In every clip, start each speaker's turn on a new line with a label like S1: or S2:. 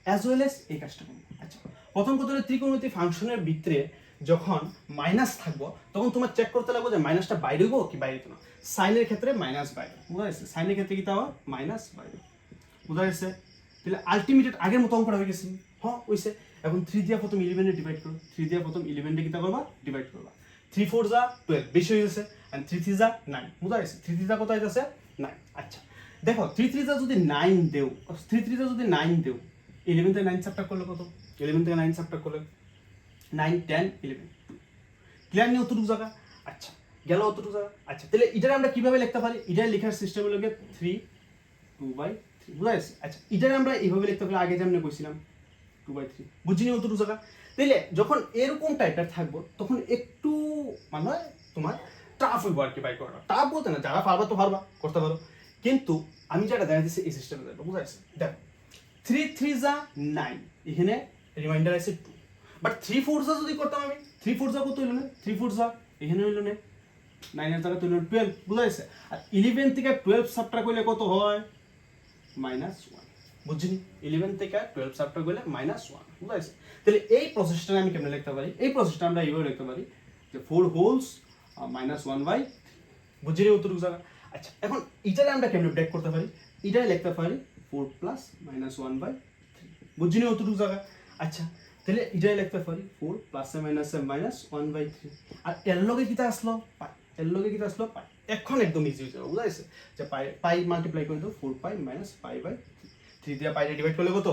S1: As well as এই কাজটা করবো। আচ্ছা, প্রথম কথা হলো ত্রিকোণমিতিক ফাংশনের ভিতরে যখন মাইনাস থাকবো তখন তোমার চেক করতে লাগবে যে মাইনাসটা বাইরে হইব কি বাইরে না। সাইনের ক্ষেত্রে মাইনাস বাইরে, বুঝা গেছে? সাইনের ক্ষেত্রে কি তাও মাইনাস বাইরে, বুঝা গেছে? তাহলে আলটিমেটেড আগের মতো অঙ্কটা হয়ে গেছে। হ্যাঁ হইছে। এখন 3 দিয়া প্রথম 11 ডিভাইড করো, 3 দিয়া প্রথম 11 কি তা করবা ডিভাইড করবা। 3 4 যা 12 বেশি হয়ে গেছে, এন্ড 3 3 যা 9, বুঝা গেছে? 3 3 যা কত হইতাছে 9। আচ্ছা দেখো 3 3 যা যদি 9 দেও, 3 3 যা যদি 9 দেও, 11 থেকে 9 সাবট্রাক্ট করলে কত? 11 থেকে 9 সাবট্রাক্ট করলে 9 10 11 2। ক্লিয়ার নিয়ে অতটুকু জায়গা? আচ্ছা গেল অতটুকু জায়গা। আচ্ছা তাহলে এটা আমরা কিভাবে লিখতে পারি? এটা লেখার সিস্টেম হলো 3 2/3, বুঝা গেছে? আচ্ছা এটা আমরা এইভাবে লিখতে পারি, আগে যেমন কইছিলাম 2/3, বুঝিনি অতটুকু জায়গা? তাইলে যখন এরকম টাইপের থাকবো তখন একটু মানে তোমার টাফ হইব আর কি বাই করা। টাফ বলতে না, যারা পারবা তো পারবা, করতে পারো, কিন্তু আমি যেটা দেখা দিচ্ছি এই সিস্টেমে দেখো, বুঝা গেছে? দেখো 3 3 যা 9, এখানে রিমাইন্ডার আছে 2, বাট 3 4 যা যদি করতাম আমি, 3 4 যা কত হইল না? 3 4 যা এখানে হইল না 9 এর জায়গা তো হইল 12, বুঝা গেছে? আর 11 থেকে 12 সাবট্রাক্ট করলে কত হয়? -1, বুঝছিনি? 11 থেকে 12 সাবট্রাক্ট করলে -1, বুঝা গেছে? তাহলে এই প্রসেসটা আমি কেমনে লিখতে পারি? এই প্রসেসটা আমরা এইভাবে লিখতে পারি যে 4 হোলস -1/3, বুঝছিনি অতটুকু জায়গা? আচ্ছা এখন এটারে আমরা কেমনে ব্রেক করতে পারি? এটাই লিখতে পারি 4 প্লাস -1/3, বুঝছিনি অতটুকু জায়গা? আচ্ছা তাহলে এটাই লিখতে পারি 4 প্লাস -1/3, আর এর লগে কিটা আসলো পাই, এর লগে কিটা আসলো পাই। এখন একদম ইজি হয়ে যাবে, বুঝা গেছে? যে পাই মাল্টিপ্লাই করে দাও 4 পাই মাইনাস পাই/3, 3 দিয়ে পাই ডিভাইড করলে কত?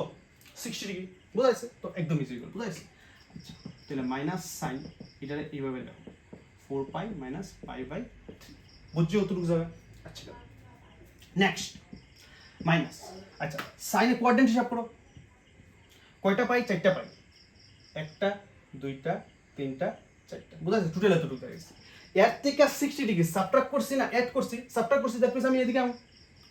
S1: 60 ডিগ্রি, বুঝা গেছে? তো একদম ইজি হয়ে গেল, বুঝা গেছে? আচ্ছা তাহলে মাইনাস সাইন এটারে এইভাবে লেখো 4 পাই মাইনাস পাই/3, বুঝছি অতটুকু জায়গা? আচ্ছা নেক্সট মাইনাস। আচ্ছা সাইনে কোয়াড্রেন্ট হিসাব করো, কয়টা পাই? 4টা পাই, 1টা 2টা 3টা 4টা, বুঝা গেছে? টোটাল এতটুকু দাঁড়িয়েছে। এর থেকে 60 ডিগ্রি সাবট্রাক্ট করছি না অ্যাড করছি? সাবট্রাক্ট করছি, দ্যাট মিন্স আমি এদিকে আমি,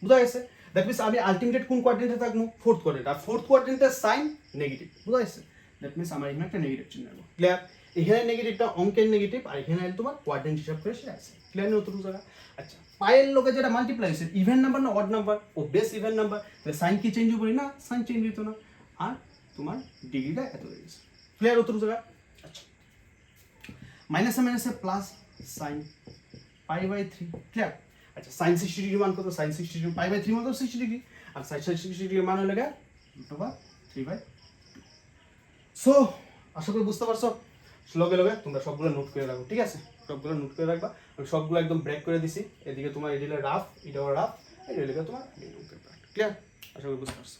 S1: বুঝা গেছে? দ্যাট মিন্স আমি আলটিমেট কোন কোয়াড্রেন্টে থাকবো? ফোর্থ কোয়াড্রেন্ট, আর ফোর্থ কোয়াড্রেন্টের সাইন নেগেটিভ, বুঝা গেছে? দ্যাট মিন্স আমার এখানে একটা নেগেটিভ চিহ্ন নেবো। ক্লিয়ার? এখানে নেগেটিভটা অঙ্কের নেগেটিভ, আর এখানে তোমার কোয়াড্রেন্ট হিসাব করে সে আছে। ক্লিয়ার নেই অতটুকু জায়গা? আচ্ছা পায়ের লোকে যেটা মাল্টিপ্লাই হয়েছে ইভেন নাম্বার না অড নাম্বার? ও বেস ইভেন নাম্বার, তাহলে সাইন কি চেঞ্জ হবে না? সাইন চেঞ্জ হইতো না, আর তোমার ডিগ্রিটা এত হয়ে গেছে। ক্লিয়ার অতটুকু জায়গা? আচ্ছা মাইনাসে মাইনাসে প্লাস সাইন পাই/3, ক্লিয়ার? আচ্ছা সাইন 60 ডিগ্রি মান কত? সাইন 60 ডিগ্রি পাই/3 মান তো 60 ডিগ্রি, আর সাইন 60 ডিগ্রি মান হলে √3/2। সো আশা করি বুঝতে পারছো। লগে লগে তোমরা সবগুলো নোট করে রাখো, ঠিক আছে? সবগুলো নোট করে রাখবা। আমি সবগুলো একদম ব্রেক করে দিছি। এদিকে তোমার এদিকে রাফ, এটাও রাফ, এদিকে তোমার ক্লিয়ার? আশা করি বুঝতে পারছো।